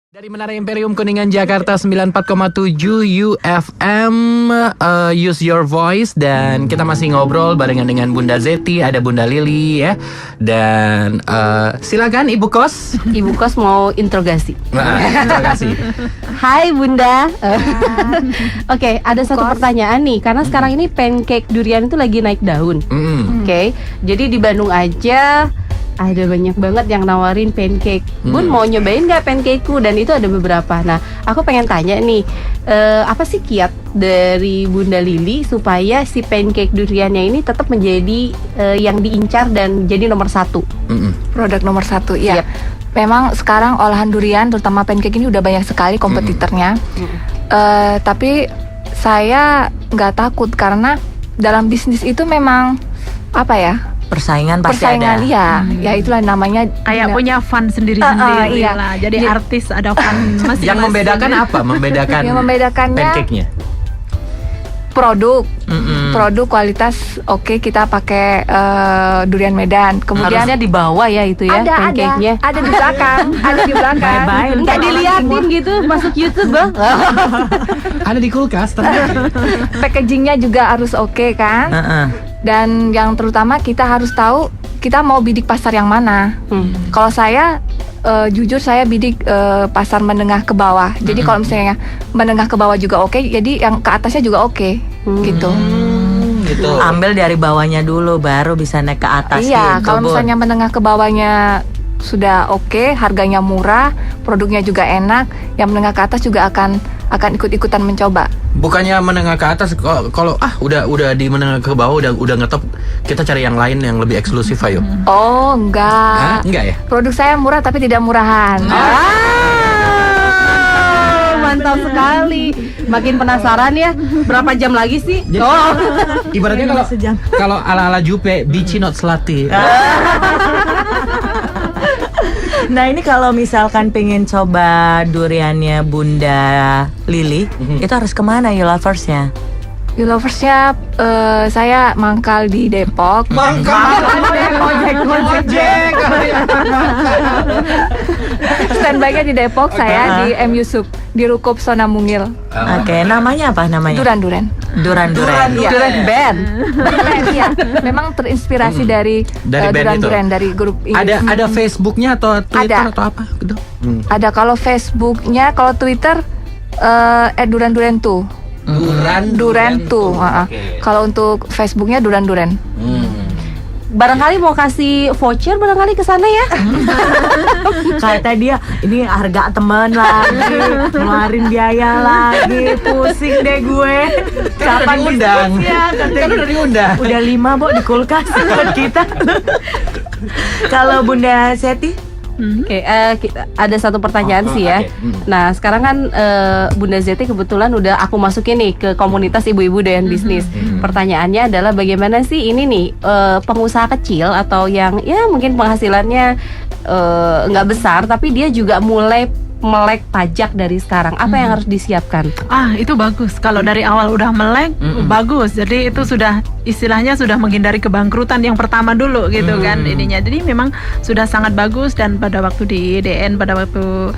Dari Menara Imperium Kuningan Jakarta 94,7 UFM, Use Your Voice. Dan kita masih ngobrol barengan dengan Bunda Zeti, ada Bunda Lili ya. Dan silakan Ibu Kos. Ibu Kos mau interogasi. Terima kasih. Hai Bunda. Oke, ada satu pertanyaan nih. Karena sekarang ini pancake durian itu lagi naik daun. Oke, jadi di Bandung aja ada banyak banget yang nawarin pancake. Bun mau nyobain nggak pancakeku? Dan itu ada beberapa. Nah, aku pengen tanya nih, apa sih kiat dari Bunda Lili supaya si pancake duriannya ini tetap menjadi yang diincar dan jadi nomor satu? Produk nomor satu, ya. Yep. Memang sekarang olahan durian, terutama pancake ini udah banyak sekali kompetitornya. Tapi saya nggak takut karena dalam bisnis itu memang apa ya? Persaingan pasti ada. Ya itulah namanya. Kayak punya fun sendiri-sendiri iya. lah. Jadi artis ada fun masing-masing. Yang membedakan apa? Yang membedakannya pancake-nya? Produk kualitas oke, kita pakai durian Medan. Kemudian Harusnya di bawah ya itu ya pancake-nya. ada di belakang, ada di belakang. Bye-bye. Nggak diliatin gitu masuk YouTube bang. Ada di kulkas ternyata. Packagingnya juga harus oke kan. Dan yang terutama kita harus tahu kita mau bidik pasar yang mana. Kalau saya jujur saya bidik pasar menengah ke bawah. Jadi kalau misalnya menengah ke bawah juga oke, jadi yang ke atasnya juga oke gitu. Gitu. Ambil dari bawahnya dulu baru bisa naik ke atas. Iya, gitu, kalau Bun. misalnya menengah ke bawahnya sudah oke, harganya murah, produknya juga enak, yang menengah ke atas juga akan ikut-ikutan mencoba. Bukannya menengah ke atas, kalau udah di menengah ke bawah udah ngetop, kita cari yang lain yang lebih eksklusif ayo. Oh, enggak. Hah? Enggak ya? Produk saya murah tapi tidak murahan. Mantap sekali. Makin penasaran ya. Berapa jam lagi sih? Jadi, ibaratnya kalau ala-ala Jupe, bici not slutty. Nah ini kalau misalkan pengen coba duriannya Bunda Lili, itu harus kemana you loversnya? You Loversnya saya mangkal di Depok. Ojek. Standby-nya di Depok, saya di M Yusuf, di Rukup Sona Mungil. Oke, namanya apa namanya? Duran. Duran. Duran Band. Iya. Memang terinspirasi dari band itu. Duran dari grup ini. Ada Facebooknya atau Twitter Ada. atau apa gitu? Ada kalau Facebooknya, kalau Twitter Duran tuh. Duran tuh. Oke. Kalau untuk Facebooknya Duran. Barangkali mau kasih voucher barangkali ke sana ya. Kata dia, ini harga temen lagi, ngeluarin biaya lagi, pusing deh gue. Kapan diundang? bisnisnya? Kan udah diundang. Udah 5 Bo di kulkas buat kita. Kalau Bunda Seti? Oke, ada satu pertanyaan sih ya. oke. Nah, sekarang kan Bunda Zeti kebetulan udah aku masukin nih ke komunitas ibu-ibu doyan bisnis. Pertanyaannya adalah bagaimana sih ini nih pengusaha kecil atau yang ya mungkin penghasilannya nggak besar tapi dia juga mulai melek pajak dari sekarang. Apa yang harus disiapkan? Itu bagus. Kalau dari awal udah melek, bagus. Jadi itu sudah istilahnya sudah menghindari kebangkrutan yang pertama dulu gitu kan ininya. Jadi memang sudah sangat bagus. Dan pada waktu di IDN, pada waktu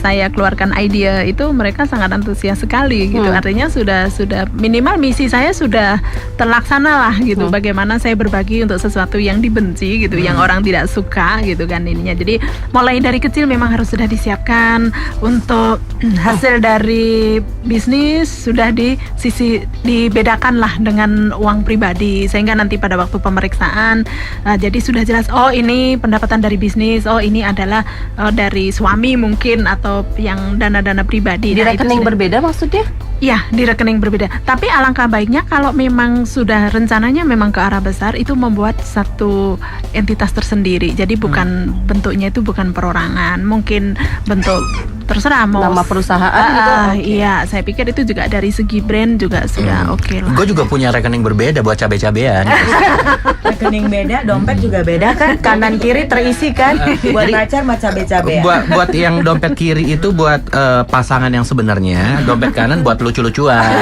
saya keluarkan idea itu mereka sangat antusias sekali gitu. Artinya sudah minimal misi saya sudah terlaksana lah gitu. Bagaimana saya berbagi untuk sesuatu yang dibenci gitu, yang orang tidak suka gitu kan ininya. Jadi mulai dari kecil memang harus sudah disiapkan. Untuk hasil dari bisnis sudah dibedakan lah dengan uang pribadi, sehingga nanti pada waktu pemeriksaan jadi sudah jelas, oh ini pendapatan dari bisnis, oh ini adalah dari suami mungkin atau yang dana-dana pribadi. Di Nah, itu rekening sudah- berbeda maksudnya? Ya, di rekening berbeda. Tapi alangkah baiknya kalau memang sudah rencananya memang ke arah besar, itu membuat satu entitas tersendiri. Jadi bukan bentuknya itu bukan perorangan, mungkin bentuk terserah mau Nama perusahaan gitu. Iya, saya pikir itu juga dari segi brand juga sudah oke lah. Gue juga punya rekening berbeda buat cabe-cabean. Rekening beda, dompet juga beda kan? Kanan kiri terisi kan? Buat pacar sama cabe-cabe. buat yang dompet kiri itu buat pasangan yang sebenarnya, dompet kanan buat lucu-lucuan.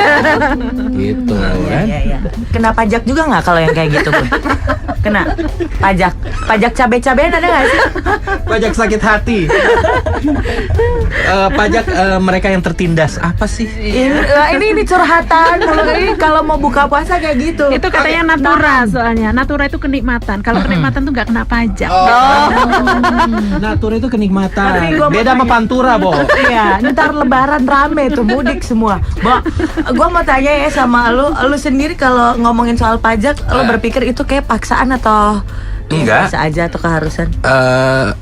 Gitu kan? Iya. Kena pajak juga nggak kalau yang kayak gitu, Bun? Kena pajak cabe-cabean ada nggak sih? Pajak sakit hati. pajak mereka yang tertindas apa sih? Ini curhatan. Kalau mau buka puasa kayak gitu. Itu katanya natura soalnya. Natura itu kenikmatan. Kalau kenikmatan tuh nggak kena pajak. Natura itu kenikmatan. Tapi gua mau Beda sama tanya. pantura, Bo. Iya, ntar lebaran rame tuh mudik semua. Gua mau tanya ya sama lu sendiri kalau ngomongin soal pajak, lu berpikir itu kayak paksaan atau Enggak. biasa aja atau keharusan?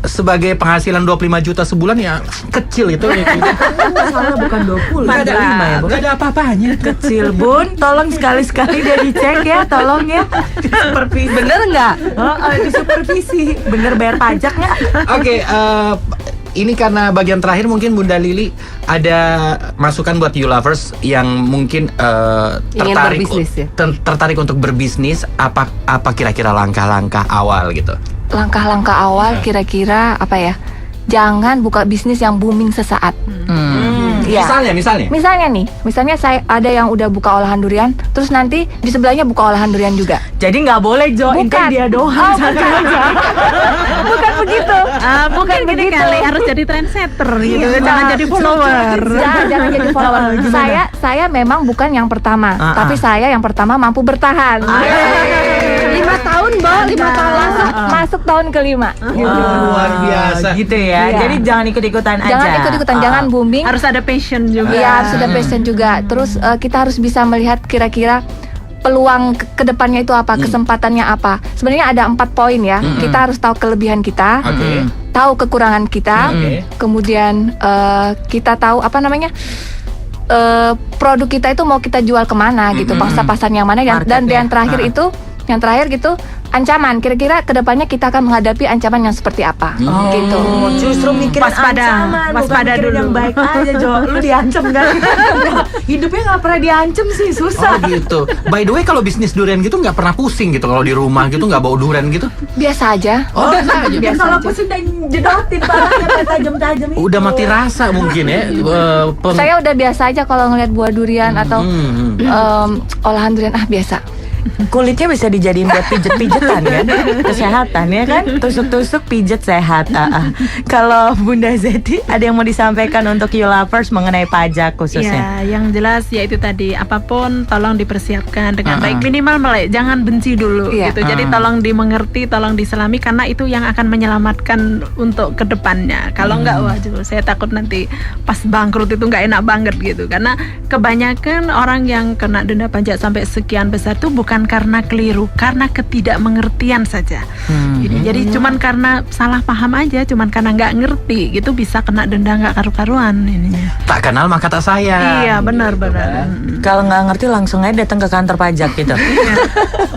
Sebagai penghasilan 25 juta sebulan ya kecil itu. Salah bukan 20. Nggak ada 5 ya, Bu. nggak ada apa-apanya. Kecil, Bun. Tolong sekali-sekali dia dicek ya, tolong ya. Supervisi. Bener nggak? Di supervisi. Bener bayar pajak nggak? Oke, ini karena bagian terakhir mungkin Bunda Lili ada masukan buat you lovers yang mungkin tertarik berbisnis ya? tertarik untuk berbisnis, apa kira-kira langkah-langkah awal gitu. Langkah-langkah awal kira-kira apa ya? Jangan buka bisnis yang booming sesaat. Iya. Misalnya saya ada yang udah buka olahan durian, terus nanti di sebelahnya buka olahan durian juga. Jadi nggak boleh join Bukan. dia doang. Oh, bukan begitu. Mungkin gini kali harus jadi trendsetter gitu. Jangan jadi follower. Jangan jadi follower. Saya memang bukan yang pertama, tapi saya yang pertama mampu bertahan. 5 tahun, Bo, 5 tahun Masuk tahun kelima. Luar biasa. Gitu ya. Iya. Jadi jangan ikut-ikutan aja. Jangan ikut-ikutan, jangan booming. Harus ada passion juga. Iya, harus ada passion juga. Terus kita harus bisa melihat kira-kira peluang ke depannya itu apa, kesempatannya apa. Sebenarnya ada 4 poin ya. Kita harus tahu kelebihan kita, Oke. tahu kekurangan kita, kemudian kita tahu apa namanya, produk kita itu mau kita jual kemana gitu, pasar yang mana, dan yang terakhir itu, gitu, ancaman. Kira-kira kedepannya kita akan menghadapi ancaman yang seperti apa, gitu. Justru mikirin Waspada. ancaman, Waspada bukan mikirin dulu. yang baik aja, Jo. Lu diancam kan? Hidupnya nggak pernah diancam sih, susah. Oh gitu. By the way, kalau bisnis durian gitu nggak pernah pusing gitu kalau di rumah gitu, nggak bawa durian gitu? Biasa aja. Oh, biasa aja. Biasa Kalau aja. pusing dan jedotin palanya kayak tajam-tajam itu. Udah mati rasa mungkin ya. Saya udah biasa aja kalau ngeliat buah durian atau olahan durian, biasa. Kulitnya bisa dijadiin buat pijet-pijetan kan, kesehatan ya kan, tusuk-tusuk pijet sehat. Kalau Bunda Zeti ada yang mau disampaikan untuk you lovers mengenai pajak khususnya? Ya, yang jelas ya itu tadi, apapun tolong dipersiapkan dengan baik, minimal jangan benci dulu Iya. gitu. Jadi tolong dimengerti, tolong diselami, karena itu yang akan menyelamatkan untuk kedepannya. Kalau enggak, waduh, saya takut nanti pas bangkrut itu nggak enak banget gitu. Karena kebanyakan orang yang kena denda pajak sampai sekian besar itu bukan karena keliru, karena ketidakmengertian saja. Jadi cuman karena salah paham aja, cuman karena nggak ngerti gitu bisa kena denda nggak karu-karuan ininya. Tak kenal maka tak sayang. Iya, benar-benar. Kalau nggak ngerti langsung aja datang ke kantor pajak gitu.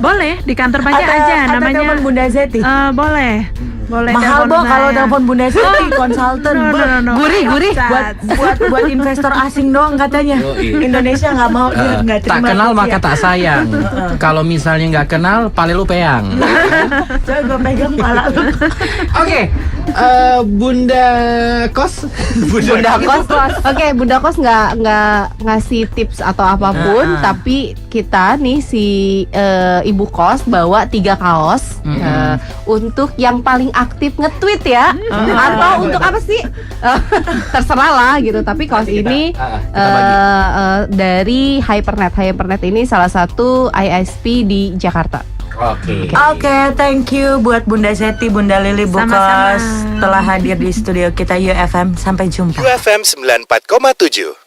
Boleh di kantor pajak aja namanya. telepon Bunda Zeti. Boleh. Mahal, Bo, kalau telepon Bunda Zeti konsultan. No. Gurih. Buat investor asing doang katanya. Indonesia nggak mau, dia nggak Tak terima. kenal maka tak sayang. Kalau misalnya nggak kenal, pale lu peyang. Coba gue pegang pala lu. Oke, Bunda Kos. Bunda Kos. Oke, Bunda Kos nggak ngasih tips atau apapun, tapi kita nih si Ibu Kos bawa 3 kaos untuk yang paling aktif nge-tweet ya, atau untuk apa sih? Terserah lah gitu. Tapi kaos ini dari Hypernet. Hypernet ini salah satu ISP di Jakarta. Oke, thank you buat Bunda Zeti, Bunda Lili, Bu Sama-sama. Kos telah hadir di studio kita UFM. Sampai jumpa. UFM 94,7.